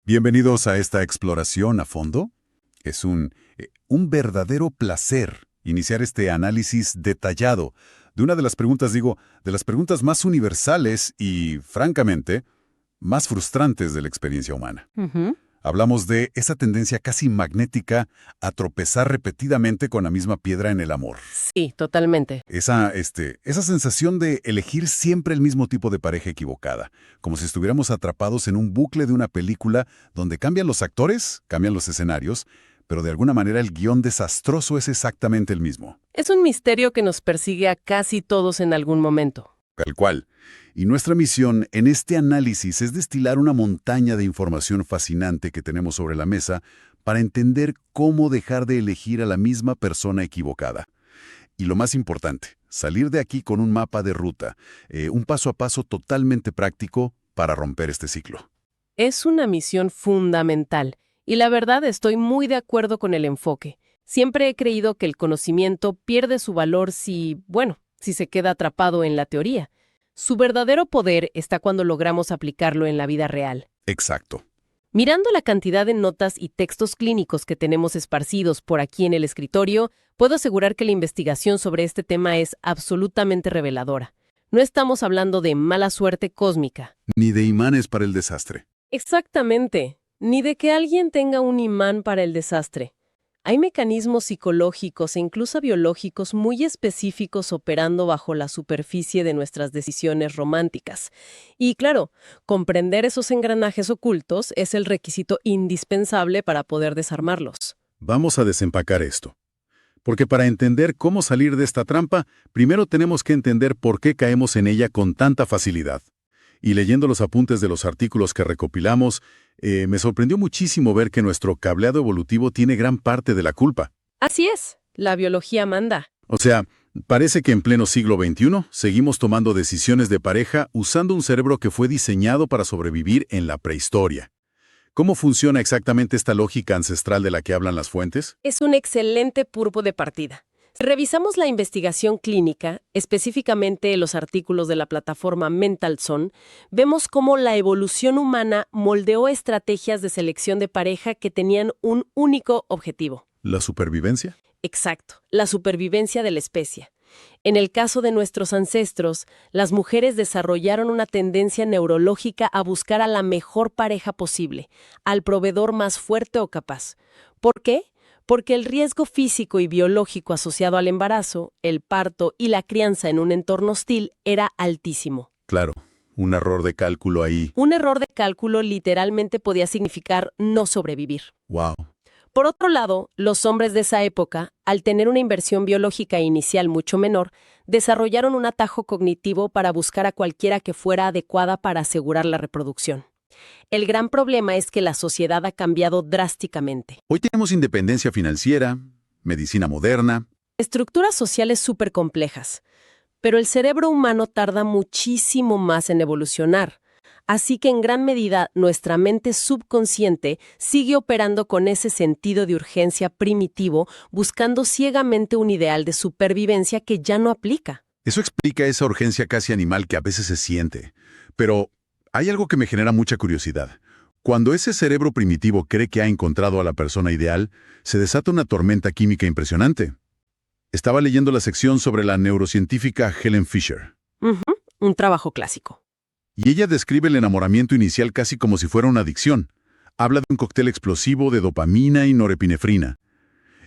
Bienvenidos a esta exploración a fondo. Es un verdadero placer iniciar este análisis detallado de una de las preguntas, de las preguntas más universales y, francamente, más frustrantes de la experiencia humana. Ujú. Hablamos de esa tendencia casi magnética a tropezar repetidamente con la misma piedra en el amor. Sí, totalmente. Esa sensación de elegir siempre el mismo tipo de pareja equivocada, como si estuviéramos atrapados en un bucle de una película donde cambian los actores, cambian los escenarios, pero de alguna manera el guión desastroso es exactamente el mismo. Es un misterio que nos persigue a casi todos en algún momento. Tal cual. Y nuestra misión en este análisis es destilar una montaña de información fascinante que tenemos sobre la mesa para entender cómo dejar de elegir a la misma persona equivocada. Y lo más importante, salir de aquí con un mapa de ruta, un paso a paso totalmente práctico para romper este ciclo. Es una misión fundamental y la verdad estoy muy de acuerdo con el enfoque. Siempre he creído que el conocimiento pierde su valor si se queda atrapado en la teoría. Su verdadero poder está cuando logramos aplicarlo en la vida real. Exacto. Mirando la cantidad de notas y textos clínicos que tenemos esparcidos por aquí en el escritorio, puedo asegurar que la investigación sobre este tema es absolutamente reveladora. No estamos hablando de mala suerte cósmica. Ni de imanes para el desastre. Exactamente, ni de que alguien tenga un imán para el desastre. Hay mecanismos psicológicos e incluso biológicos muy específicos operando bajo la superficie de nuestras decisiones románticas. Y claro, comprender esos engranajes ocultos es el requisito indispensable para poder desarmarlos. Vamos a desempacar esto. Porque para entender cómo salir de esta trampa, primero tenemos que entender por qué caemos en ella con tanta facilidad. Y leyendo los apuntes de los artículos que recopilamos, me sorprendió muchísimo ver que nuestro cableado evolutivo tiene gran parte de la culpa. Así es, la biología manda. O sea, parece que en pleno siglo XXI seguimos tomando decisiones de pareja usando un cerebro que fue diseñado para sobrevivir en la prehistoria. ¿Cómo funciona exactamente esta lógica ancestral de la que hablan las fuentes? Es un excelente punto de partida. Si revisamos la investigación clínica, específicamente los artículos de la plataforma MentalZone, vemos cómo la evolución humana moldeó estrategias de selección de pareja que tenían un único objetivo. ¿La supervivencia? Exacto, la supervivencia de la especie. En el caso de nuestros ancestros, las mujeres desarrollaron una tendencia neurológica a buscar a la mejor pareja posible, al proveedor más fuerte o capaz. ¿Por qué? Porque el riesgo físico y biológico asociado al embarazo, el parto y la crianza en un entorno hostil era altísimo. Claro, un error de cálculo ahí. Un error de cálculo literalmente podía significar no sobrevivir. ¡Wow! Por otro lado, los hombres de esa época, al tener una inversión biológica inicial mucho menor, desarrollaron un atajo cognitivo para buscar a cualquiera que fuera adecuada para asegurar la reproducción. El gran problema es que la sociedad ha cambiado drásticamente. Hoy tenemos independencia financiera, medicina moderna. Estructuras sociales súper complejas, pero el cerebro humano tarda muchísimo más en evolucionar. Así que en gran medida nuestra mente subconsciente sigue operando con ese sentido de urgencia primitivo, buscando ciegamente un ideal de supervivencia que ya no aplica. Eso explica esa urgencia casi animal que a veces se siente. Pero hay algo que me genera mucha curiosidad. Cuando ese cerebro primitivo cree que ha encontrado a la persona ideal, se desata una tormenta química impresionante. Estaba leyendo la sección sobre la neurocientífica Helen Fisher. Un trabajo clásico. Y ella describe el enamoramiento inicial casi como si fuera una adicción. Habla de un cóctel explosivo de dopamina y norepinefrina.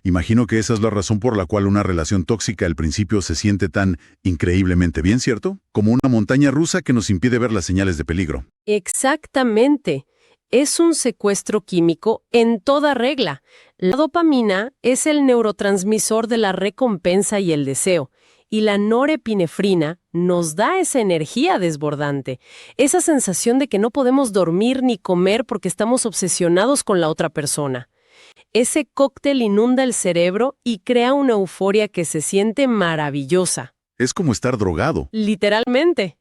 Imagino que esa es la razón por la cual una relación tóxica al principio se siente tan increíblemente bien, ¿cierto? Como una montaña rusa que nos impide ver las señales de peligro. Exactamente. Es un secuestro químico en toda regla. La dopamina es el neurotransmisor de la recompensa y el deseo. Y la norepinefrina nos da esa energía desbordante, esa sensación de que no podemos dormir ni comer porque estamos obsesionados con la otra persona. Ese cóctel inunda el cerebro y crea una euforia que se siente maravillosa. Es como estar drogado. Literalmente.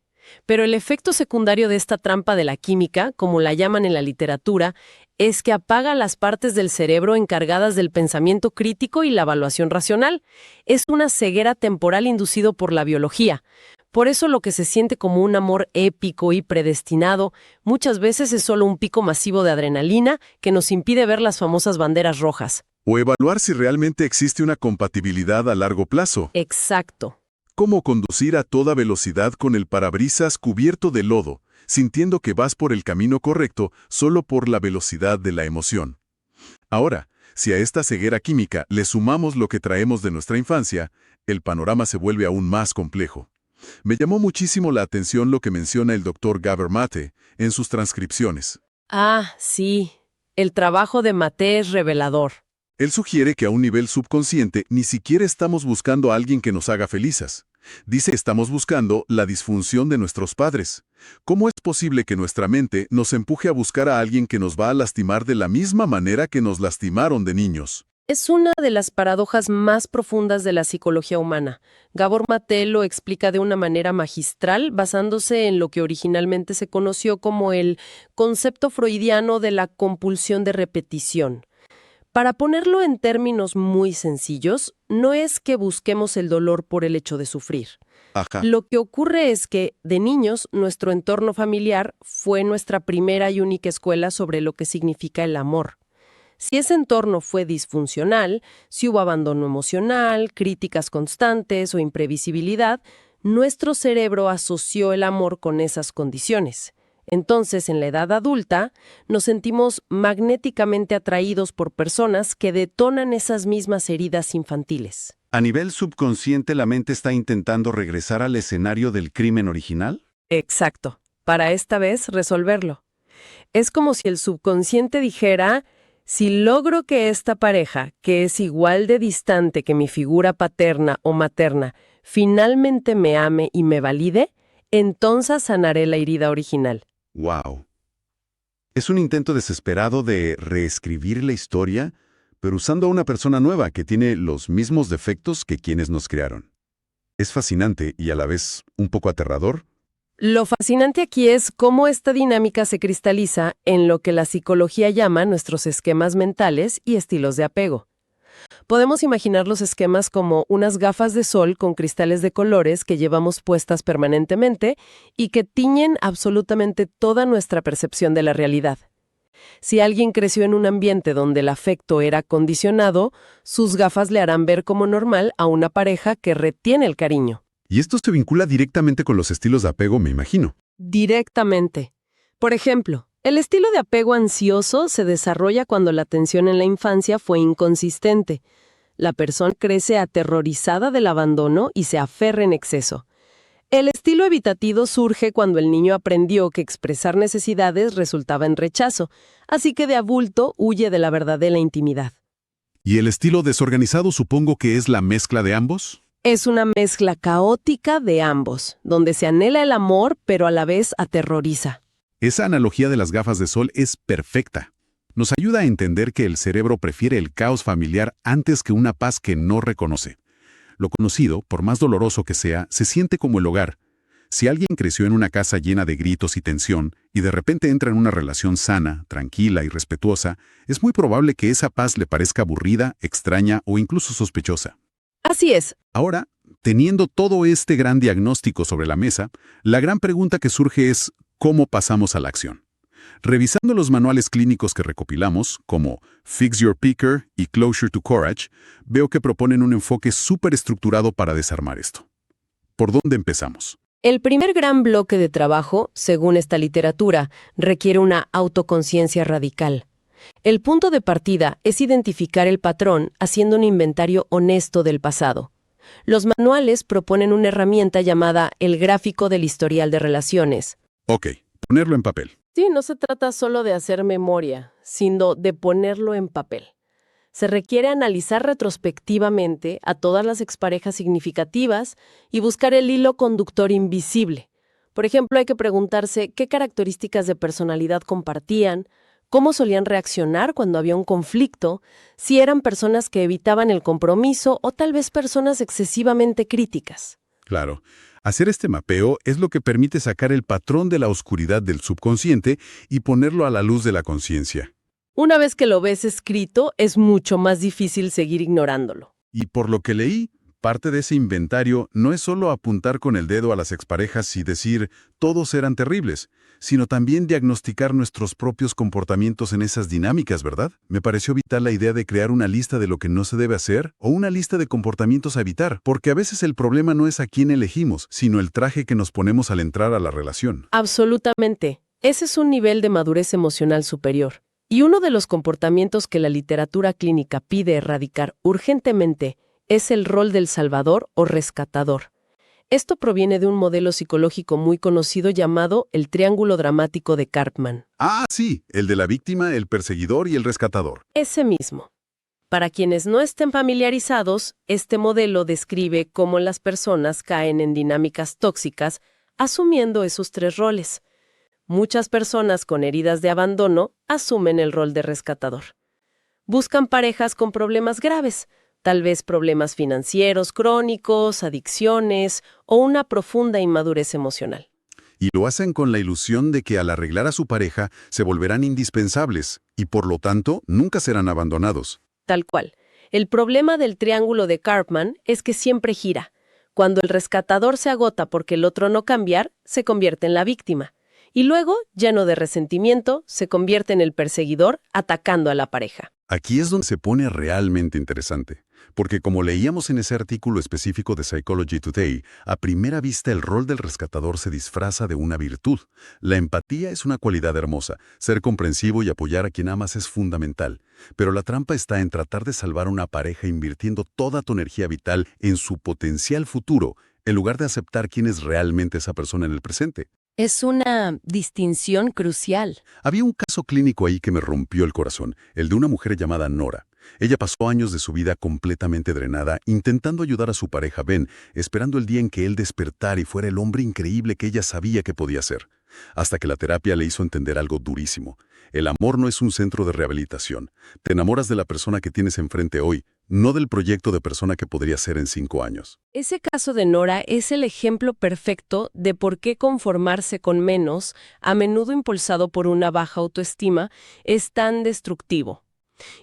Pero el efecto secundario de esta trampa de la química, como la llaman en la literatura, es que apaga las partes del cerebro encargadas del pensamiento crítico y la evaluación racional. Es una ceguera temporal inducido por la biología. Por eso lo que se siente como un amor épico y predestinado muchas veces es solo un pico masivo de adrenalina que nos impide ver las famosas banderas rojas. O evaluar si realmente existe una compatibilidad a largo plazo. Exacto. Cómo conducir a toda velocidad con el parabrisas cubierto de lodo, sintiendo que vas por el camino correcto solo por la velocidad de la emoción. Ahora, si a esta ceguera química le sumamos lo que traemos de nuestra infancia, el panorama se vuelve aún más complejo. Me llamó muchísimo la atención lo que menciona el Dr. Gabor Mate en sus transcripciones. Ah, sí. El trabajo de Mate es revelador. Él sugiere que a un nivel subconsciente ni siquiera estamos buscando a alguien que nos haga felices. Dice que estamos buscando la disfunción de nuestros padres. ¿Cómo es posible que nuestra mente nos empuje a buscar a alguien que nos va a lastimar de la misma manera que nos lastimaron de niños? Es una de las paradojas más profundas de la psicología humana. Gabor Mate lo explica de una manera magistral, basándose en lo que originalmente se conoció como el concepto freudiano de la compulsión de repetición. Para ponerlo en términos muy sencillos, no es que busquemos el dolor por el hecho de sufrir. Ajá. Lo que ocurre es que, de niños, nuestro entorno familiar fue nuestra primera y única escuela sobre lo que significa el amor. Si ese entorno fue disfuncional, si hubo abandono emocional, críticas constantes o imprevisibilidad, nuestro cerebro asoció el amor con esas condiciones. Entonces, en la edad adulta, nos sentimos magnéticamente atraídos por personas que detonan esas mismas heridas infantiles. ¿A nivel subconsciente la mente está intentando regresar al escenario del crimen original? Exacto. Para esta vez, resolverlo. Es como si el subconsciente dijera: si logro que esta pareja, que es igual de distante que mi figura paterna o materna, finalmente me ame y me valide, entonces sanaré la herida original. ¡Wow! Es un intento desesperado de reescribir la historia, pero usando a una persona nueva que tiene los mismos defectos que quienes nos crearon. Es fascinante y a la vez un poco aterrador. Lo fascinante aquí es cómo esta dinámica se cristaliza en lo que la psicología llama nuestros esquemas mentales y estilos de apego. Podemos imaginar los esquemas como unas gafas de sol con cristales de colores que llevamos puestas permanentemente y que tiñen absolutamente toda nuestra percepción de la realidad. Si alguien creció en un ambiente donde el afecto era condicionado, sus gafas le harán ver como normal a una pareja que retiene el cariño. Y esto se vincula directamente con los estilos de apego, me imagino. Directamente. Por ejemplo, el estilo de apego ansioso se desarrolla cuando la atención en la infancia fue inconsistente. La persona crece aterrorizada del abandono y se aferra en exceso. El estilo evitativo surge cuando el niño aprendió que expresar necesidades resultaba en rechazo, así que de adulto huye de la verdadera intimidad. ¿Y el estilo desorganizado supongo que es la mezcla de ambos? Es una mezcla caótica de ambos, donde se anhela el amor, pero a la vez aterroriza. Esa analogía de las gafas de sol es perfecta. Nos ayuda a entender que el cerebro prefiere el caos familiar antes que una paz que no reconoce. Lo conocido, por más doloroso que sea, se siente como el hogar. Si alguien creció en una casa llena de gritos y tensión, y de repente entra en una relación sana, tranquila y respetuosa, es muy probable que esa paz le parezca aburrida, extraña o incluso sospechosa. Así es. Ahora, teniendo todo este gran diagnóstico sobre la mesa, la gran pregunta que surge es ¿cómo pasamos a la acción? Revisando los manuales clínicos que recopilamos, como Fix Your Picker y Closure to Courage, veo que proponen un enfoque súper estructurado para desarmar esto. ¿Por dónde empezamos? El primer gran bloque de trabajo, según esta literatura, requiere una autoconciencia radical. El punto de partida es identificar el patrón haciendo un inventario honesto del pasado. Los manuales proponen una herramienta llamada el gráfico del historial de relaciones. Ok, ponerlo en papel. Sí, no se trata solo de hacer memoria, sino de ponerlo en papel. Se requiere analizar retrospectivamente a todas las exparejas significativas y buscar el hilo conductor invisible. Por ejemplo, hay que preguntarse qué características de personalidad compartían, cómo solían reaccionar cuando había un conflicto, si eran personas que evitaban el compromiso o tal vez personas excesivamente críticas. Claro. Hacer este mapeo es lo que permite sacar el patrón de la oscuridad del subconsciente y ponerlo a la luz de la conciencia. Una vez que lo ves escrito, es mucho más difícil seguir ignorándolo. Y por lo que leí, Parte de ese inventario no es solo apuntar con el dedo a las exparejas y decir todos eran terribles, sino también diagnosticar nuestros propios comportamientos en esas dinámicas, ¿verdad? Me pareció vital la idea de crear una lista de lo que no se debe hacer o una lista de comportamientos a evitar, porque a veces el problema no es a quién elegimos, sino el traje que nos ponemos al entrar a la relación. Absolutamente. Ese es un nivel de madurez emocional superior. Y uno de los comportamientos que la literatura clínica pide erradicar urgentemente es el rol del salvador o rescatador. Esto proviene de un modelo psicológico muy conocido llamado el triángulo dramático de Karpman. Ah, sí, el de la víctima, el perseguidor y el rescatador. Ese mismo. Para quienes no estén familiarizados, este modelo describe cómo las personas caen en dinámicas tóxicas asumiendo esos tres roles. Muchas personas con heridas de abandono asumen el rol de rescatador. Buscan parejas con problemas graves, tal vez problemas financieros crónicos, adicciones o una profunda inmadurez emocional. Y lo hacen con la ilusión de que al arreglar a su pareja se volverán indispensables y por lo tanto nunca serán abandonados. Tal cual. El problema del triángulo de Karpman es que siempre gira. Cuando el rescatador se agota porque el otro no cambiar, se convierte en la víctima. Y luego, lleno de resentimiento, se convierte en el perseguidor atacando a la pareja. Aquí es donde se pone realmente interesante, porque como leíamos en ese artículo específico de Psychology Today, a primera vista el rol del rescatador se disfraza de una virtud. La empatía es una cualidad hermosa, ser comprensivo y apoyar a quien amas es fundamental, pero la trampa está en tratar de salvar a una pareja invirtiendo toda tu energía vital en su potencial futuro, en lugar de aceptar quién es realmente esa persona en el presente. Es una distinción crucial. Había un caso clínico ahí que me rompió el corazón, el de una mujer llamada Nora. Ella pasó años de su vida completamente drenada, intentando ayudar a su pareja Ben, esperando el día en que él despertara y fuera el hombre increíble que ella sabía que podía ser. Hasta que la terapia le hizo entender algo durísimo. El amor no es un centro de rehabilitación. Te enamoras de la persona que tienes enfrente hoy, no del proyecto de persona que podría ser en 5 años. Ese caso de Nora es el ejemplo perfecto de por qué conformarse con menos, a menudo impulsado por una baja autoestima, es tan destructivo.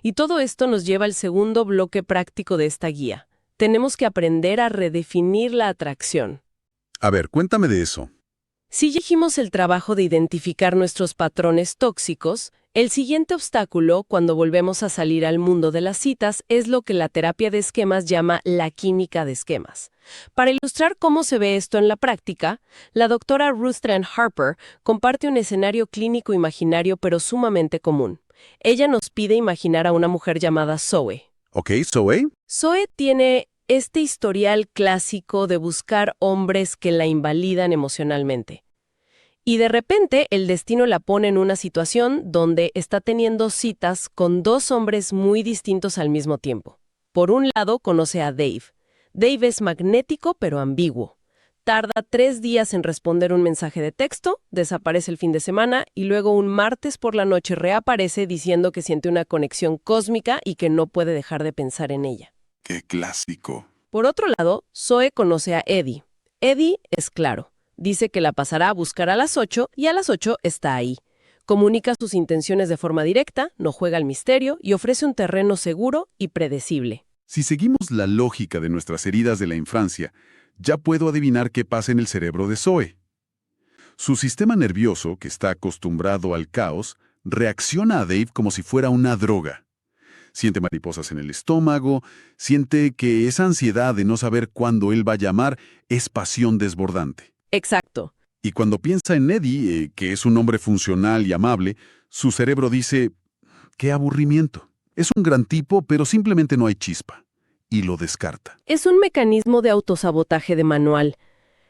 Y todo esto nos lleva al segundo bloque práctico de esta guía. Tenemos que aprender a redefinir la atracción. A ver, cuéntame de eso. Si dijimos el trabajo de identificar nuestros patrones tóxicos, el siguiente obstáculo cuando volvemos a salir al mundo de las citas es lo que la terapia de esquemas llama la química de esquemas. Para ilustrar cómo se ve esto en la práctica, la doctora Ruth Strand Harper comparte un escenario clínico imaginario pero sumamente común. Ella nos pide imaginar a una mujer llamada Zoe. Ok, Zoe. Zoe tiene este historial clásico de buscar hombres que la invalidan emocionalmente. Y de repente el destino la pone en una situación donde está teniendo citas con 2 hombres muy distintos al mismo tiempo. Por un lado conoce a Dave. Dave es magnético pero ambiguo. Tarda 3 días en responder un mensaje de texto, desaparece el fin de semana y luego un martes por la noche reaparece diciendo que siente una conexión cósmica y que no puede dejar de pensar en ella. ¡Qué clásico! Por otro lado, Zoe conoce a Eddie. Eddie es claro. Dice que la pasará a buscar a las 8 y a las 8 está ahí. Comunica sus intenciones de forma directa, no juega al misterio y ofrece un terreno seguro y predecible. Si seguimos la lógica de nuestras heridas de la infancia, ya puedo adivinar qué pasa en el cerebro de Zoe. Su sistema nervioso, que está acostumbrado al caos, reacciona a Dave como si fuera una droga. Siente mariposas en el estómago, siente que esa ansiedad de no saber cuándo él va a llamar es pasión desbordante. Exacto. Y cuando piensa en Eddie, que es un hombre funcional y amable, su cerebro dice, ¡qué aburrimiento! Es un gran tipo, pero simplemente no hay chispa. Y lo descarta. Es un mecanismo de autosabotaje de manual.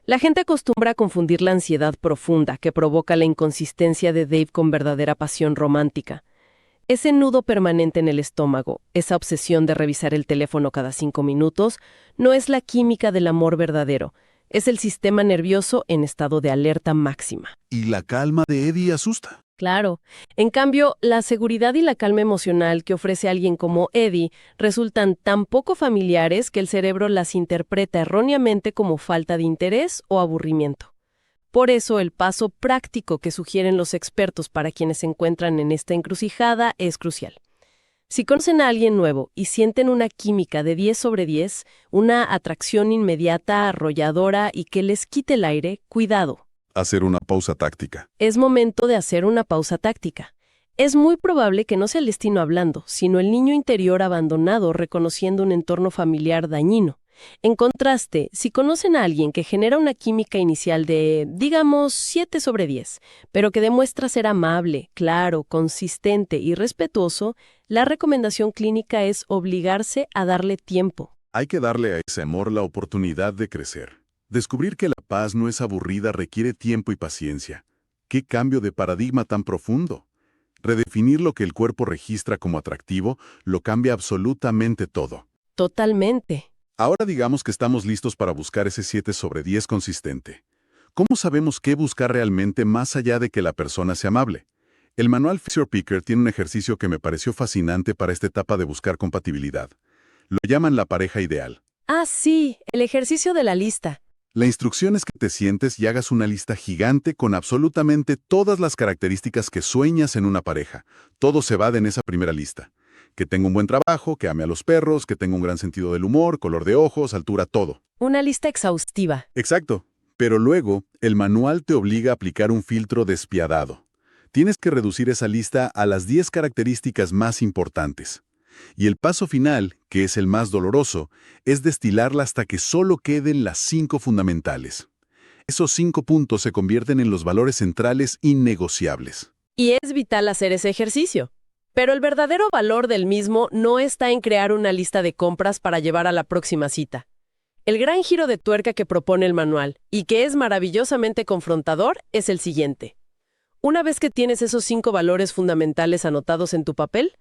La gente acostumbra a confundir la ansiedad profunda que provoca la inconsistencia de Dave con verdadera pasión romántica. Ese nudo permanente en el estómago, esa obsesión de revisar el teléfono cada 5 minutos, no es la química del amor verdadero. Es el sistema nervioso en estado de alerta máxima. Y la calma de Eddie asusta. Claro. En cambio, la seguridad y la calma emocional que ofrece alguien como Eddie resultan tan poco familiares que el cerebro las interpreta erróneamente como falta de interés o aburrimiento. Por eso, el paso práctico que sugieren los expertos para quienes se encuentran en esta encrucijada es crucial. Si conocen a alguien nuevo y sienten una química de 10 sobre 10, una atracción inmediata, arrolladora y que les quite el aire, cuidado. Hacer una pausa táctica. Es momento de hacer una pausa táctica. Es muy probable que no sea el destino hablando, sino el niño interior abandonado reconociendo un entorno familiar dañino. En contraste, si conocen a alguien que genera una química inicial de, digamos, 7 sobre 10, pero que demuestra ser amable, claro, consistente y respetuoso, la recomendación clínica es obligarse a darle tiempo. Hay que darle a ese amor la oportunidad de crecer. Descubrir que la paz no es aburrida requiere tiempo y paciencia. ¡Qué cambio de paradigma tan profundo! Redefinir lo que el cuerpo registra como atractivo lo cambia absolutamente todo. Totalmente. Ahora digamos que estamos listos para buscar ese 7 sobre 10 consistente. ¿Cómo sabemos qué buscar realmente más allá de que la persona sea amable? El manual Fix Your Picker tiene un ejercicio que me pareció fascinante para esta etapa de buscar compatibilidad. Lo llaman la pareja ideal. Ah, sí, el ejercicio de la lista. La instrucción es que te sientes y hagas una lista gigante con absolutamente todas las características que sueñas en una pareja. Todo se va en esa primera lista. Que tenga un buen trabajo, que ame a los perros, que tenga un gran sentido del humor, color de ojos, altura, todo. Una lista exhaustiva. Exacto. Pero luego, el manual te obliga a aplicar un filtro despiadado. Tienes que reducir esa lista a las 10 características más importantes. Y el paso final, que es el más doloroso, es destilarla hasta que solo queden las 5 fundamentales. Esos 5 puntos se convierten en los valores centrales innegociables. Y es vital hacer ese ejercicio. Pero el verdadero valor del mismo no está en crear una lista de compras para llevar a la próxima cita. El gran giro de tuerca que propone el manual, y que es maravillosamente confrontador, es el siguiente. Una vez que tienes esos 5 valores fundamentales anotados en tu papel,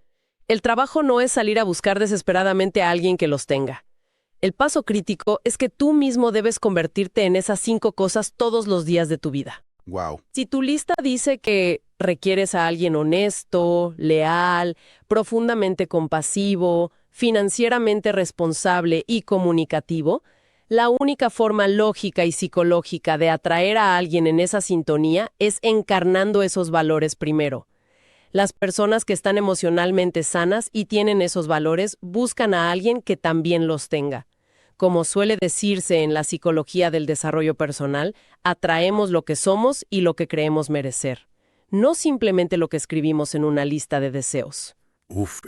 el trabajo no es salir a buscar desesperadamente a alguien que los tenga. El paso crítico es que tú mismo debes convertirte en esas 5 cosas todos los días de tu vida. ¡Wow! Si tu lista dice que requieres a alguien honesto, leal, profundamente compasivo, financieramente responsable y comunicativo, la única forma lógica y psicológica de atraer a alguien en esa sintonía es encarnando esos valores primero. Las personas que están emocionalmente sanas y tienen esos valores buscan a alguien que también los tenga. Como suele decirse en la psicología del desarrollo personal, atraemos lo que somos y lo que creemos merecer. No simplemente lo que escribimos en una lista de deseos.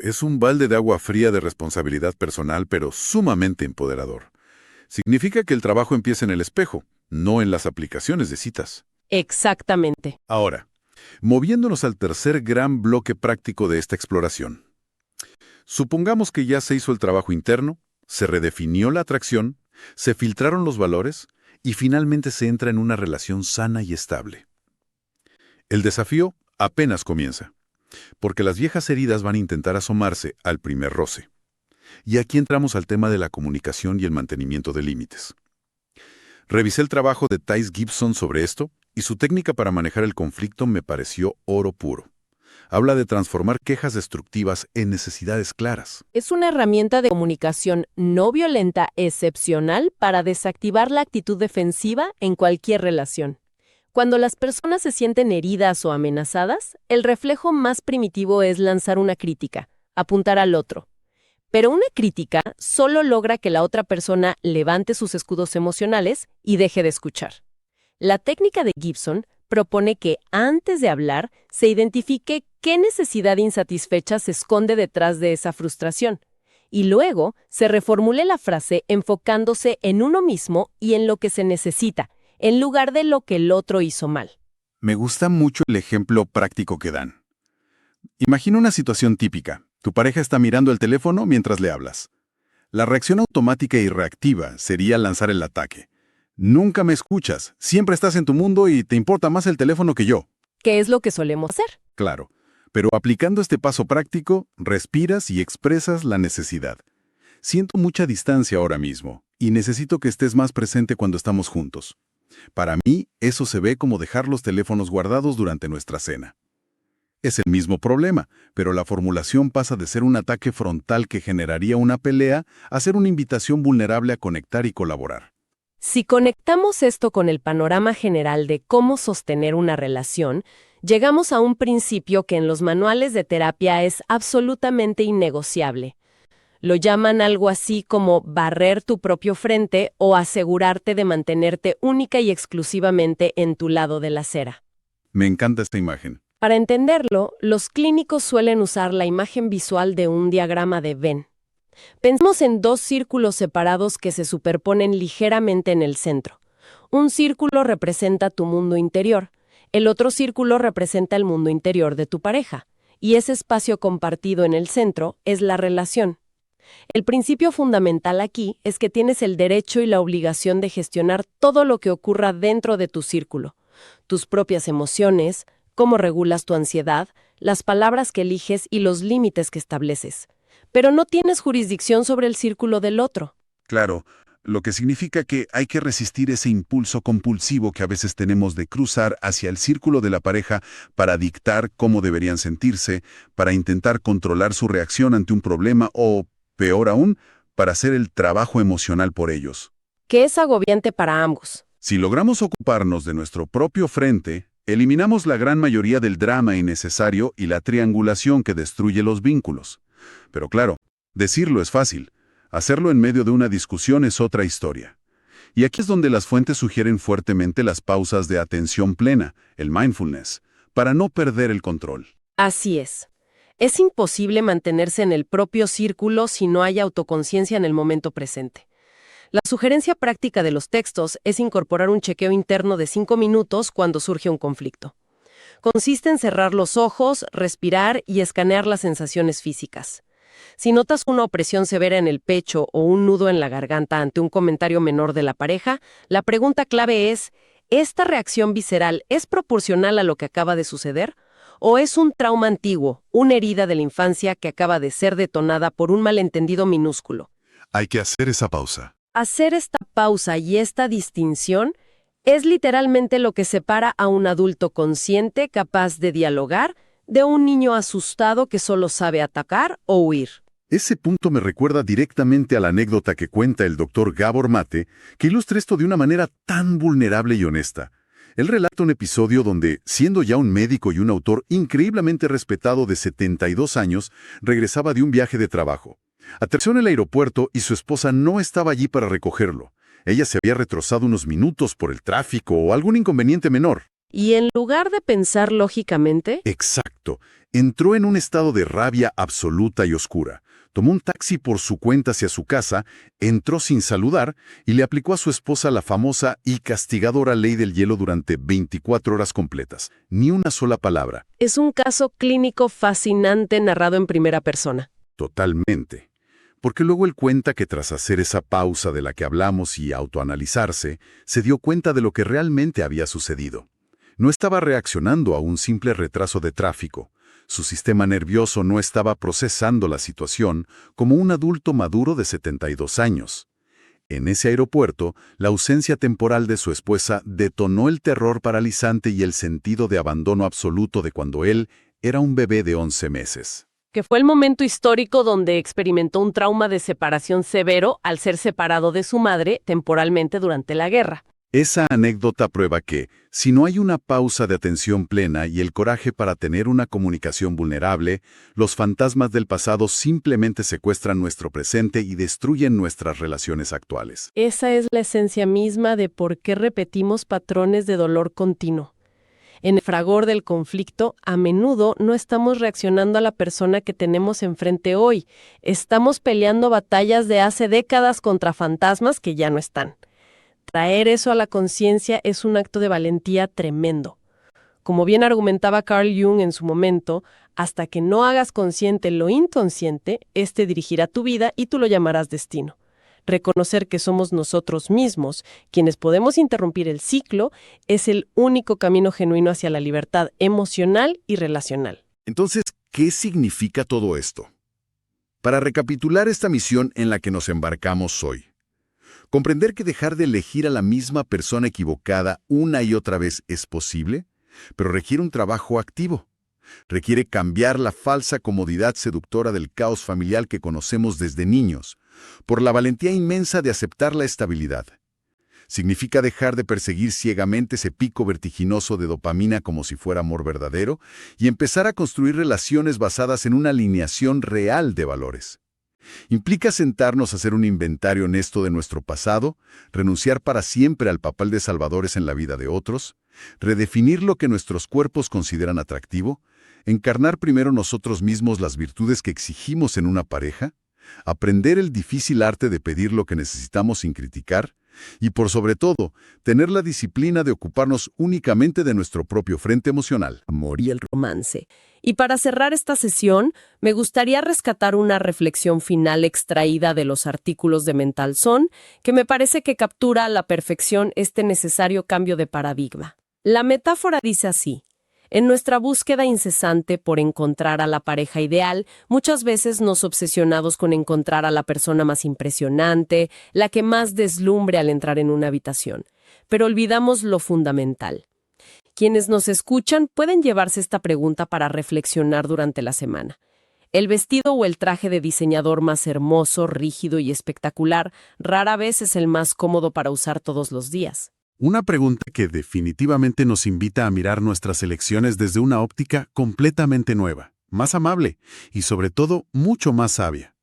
Es un balde de agua fría de responsabilidad personal, pero sumamente empoderador. Significa que el trabajo empieza en el espejo, no en las aplicaciones de citas. Exactamente. Ahora, moviéndonos al tercer gran bloque práctico de esta exploración. Supongamos que ya se hizo el trabajo interno, se redefinió la atracción, se filtraron los valores y finalmente se entra en una relación sana y estable. El desafío apenas comienza, porque las viejas heridas van a intentar asomarse al primer roce. Y aquí entramos al tema de la comunicación y el mantenimiento de límites. Revisé el trabajo de Thais Gibson sobre esto y su técnica para manejar el conflicto me pareció oro puro. Habla de transformar quejas destructivas en necesidades claras. Es una herramienta de comunicación no violenta excepcional para desactivar la actitud defensiva en cualquier relación. Cuando las personas se sienten heridas o amenazadas, el reflejo más primitivo es lanzar una crítica, apuntar al otro. Pero una crítica solo logra que la otra persona levante sus escudos emocionales y deje de escuchar. La técnica de Gibson propone que antes de hablar se identifique qué necesidad insatisfecha se esconde detrás de esa frustración y luego se reformule la frase enfocándose en uno mismo y en lo que se necesita, en lugar de lo que el otro hizo mal. Me gusta mucho el ejemplo práctico que dan. Imagina una situación típica. Tu pareja está mirando el teléfono mientras le hablas. La reacción automática y reactiva sería lanzar el ataque. Nunca me escuchas, siempre estás en tu mundo y te importa más el teléfono que yo. ¿Qué es lo que solemos hacer? Claro, pero aplicando este paso práctico, respiras y expresas la necesidad. Siento mucha distancia ahora mismo y necesito que estés más presente cuando estamos juntos. Para mí, eso se ve como dejar los teléfonos guardados durante nuestra cena. Es el mismo problema, pero la formulación pasa de ser un ataque frontal que generaría una pelea a ser una invitación vulnerable a conectar y colaborar. Si conectamos esto con el panorama general de cómo sostener una relación, Llegamos a un principio que en los manuales de terapia es absolutamente innegociable. Lo llaman algo así como barrer tu propio frente o asegurarte de mantenerte única y exclusivamente en tu lado de la acera. Me encanta esta imagen. Para entenderlo, los clínicos suelen usar la imagen visual de un diagrama de Venn. Pensemos en dos círculos separados que se superponen ligeramente en el centro. Un círculo representa tu mundo interior, el otro círculo representa el mundo interior de tu pareja, y ese espacio compartido en el centro es la relación. El principio fundamental aquí es que tienes el derecho y la obligación de gestionar todo lo que ocurra dentro de tu círculo, tus propias emociones, cómo regulas tu ansiedad, las palabras que eliges y los límites que estableces. Pero no tienes jurisdicción sobre el círculo del otro. Claro, lo que significa que hay que resistir ese impulso compulsivo que a veces tenemos de cruzar hacia el círculo de la pareja para dictar cómo deberían sentirse, para intentar controlar su reacción ante un problema o, peor aún, para hacer el trabajo emocional por ellos. Que es agobiante para ambos. Si logramos ocuparnos de nuestro propio frente, eliminamos la gran mayoría del drama innecesario y la triangulación que destruye los vínculos. Pero claro, decirlo es fácil. Hacerlo en medio de una discusión es otra historia. Y aquí es donde las fuentes sugieren fuertemente las pausas de atención plena, el mindfulness, para no perder el control. Así es. Es imposible mantenerse en el propio círculo si no hay autoconciencia en el momento presente. La sugerencia práctica de los textos es incorporar un chequeo interno de 5 minutos cuando surge un conflicto. Consiste en cerrar los ojos, respirar y escanear las sensaciones físicas. Si notas una opresión severa en el pecho o un nudo en la garganta ante un comentario menor de la pareja, la pregunta clave es, ¿esta reacción visceral es proporcional a lo que acaba de suceder? ¿O es un trauma antiguo, una herida de la infancia que acaba de ser detonada por un malentendido minúsculo? Hay que hacer esa pausa. Hacer esta pausa y esta distinción es literalmente lo que separa a un adulto consciente capaz de dialogar de un niño asustado que solo sabe atacar o huir. Ese punto me recuerda directamente a la anécdota que cuenta el doctor Gabor Mate, que ilustra esto de una manera tan vulnerable y honesta. Él relata un episodio donde, siendo ya un médico y un autor increíblemente respetado de 72 años, regresaba de un viaje de trabajo. Aterrizó en el aeropuerto y su esposa no estaba allí para recogerlo. Ella se había retrasado unos minutos por el tráfico o algún inconveniente menor. Y en lugar de pensar lógicamente, Exacto. Entró en un estado de rabia absoluta y oscura. Tomó un taxi por su cuenta hacia su casa, entró sin saludar y le aplicó a su esposa la famosa y castigadora ley del hielo durante 24 horas completas. Ni una sola palabra. es un caso clínico fascinante narrado en primera persona. Totalmente. Porque luego él cuenta que tras hacer esa pausa de la que hablamos y autoanalizarse, se dio cuenta de lo que realmente había sucedido. No estaba reaccionando a un simple retraso de tráfico. Su sistema nervioso no estaba procesando la situación como un adulto maduro de 72 años. En ese aeropuerto, la ausencia temporal de su esposa detonó el terror paralizante y el sentido de abandono absoluto de cuando él era un bebé de 11 meses. Que fue el momento histórico donde experimentó un trauma de separación severo al ser separado de su madre temporalmente durante la guerra. Esa anécdota prueba que, si no hay una pausa de atención plena y el coraje para tener una comunicación vulnerable, los fantasmas del pasado simplemente secuestran nuestro presente y destruyen nuestras relaciones actuales. Esa es la esencia misma de por qué repetimos patrones de dolor continuo. En el fragor del conflicto, a menudo no estamos reaccionando a la persona que tenemos enfrente hoy. Estamos peleando batallas de hace décadas contra fantasmas que ya no están. Traer eso a la conciencia es un acto de valentía tremendo. Como bien argumentaba Carl Jung en su momento, hasta que no hagas consciente lo inconsciente, este dirigirá tu vida y tú lo llamarás destino. Reconocer que somos nosotros mismos quienes podemos interrumpir el ciclo es el único camino genuino hacia la libertad emocional y relacional. Entonces, ¿qué significa todo esto? Para recapitular esta misión en la que nos embarcamos hoy. Comprender que dejar de elegir a la misma persona equivocada una y otra vez es posible, pero requiere un trabajo activo. Requiere cambiar la falsa comodidad seductora del caos familiar que conocemos desde niños, por la valentía inmensa de aceptar la estabilidad. Significa dejar de perseguir ciegamente ese pico vertiginoso de dopamina como si fuera amor verdadero y empezar a construir relaciones basadas en una alineación real de valores. Implica sentarnos a hacer un inventario honesto de nuestro pasado, renunciar para siempre al papel de salvadores en la vida de otros, redefinir lo que nuestros cuerpos consideran atractivo, encarnar primero nosotros mismos las virtudes que exigimos en una pareja, aprender el difícil arte de pedir lo que necesitamos sin criticar, y por sobre todo, tener la disciplina de ocuparnos únicamente de nuestro propio frente emocional. Amor y el romance. Y para cerrar esta sesión, me gustaría rescatar una reflexión final extraída de los artículos de Mental Son, que me parece que captura a la perfección este necesario cambio de paradigma. La metáfora dice así: en nuestra búsqueda incesante por encontrar a la pareja ideal, muchas veces nos obsesionamos con encontrar a la persona más impresionante, la que más deslumbre al entrar en una habitación. Pero olvidamos lo fundamental. Quienes nos escuchan pueden llevarse esta pregunta para reflexionar durante la semana. El vestido o el traje de diseñador más hermoso, rígido y espectacular rara vez es el más cómodo para usar todos los días. Una pregunta que definitivamente nos invita a mirar nuestras elecciones desde una óptica completamente nueva, más amable y sobre todo mucho más sabia.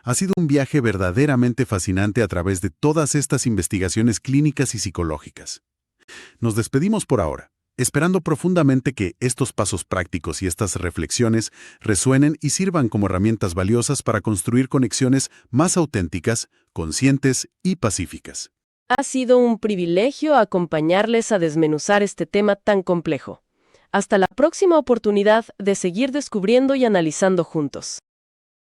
Ha sido un viaje verdaderamente fascinante a través de todas estas investigaciones clínicas y psicológicas. Nos despedimos por ahora, esperando profundamente que estos pasos prácticos y estas reflexiones resuenen y sirvan como herramientas valiosas para construir conexiones más auténticas, conscientes y pacíficas. Ha sido un privilegio acompañarles a desmenuzar este tema tan complejo. Hasta la próxima oportunidad de seguir descubriendo y analizando juntos.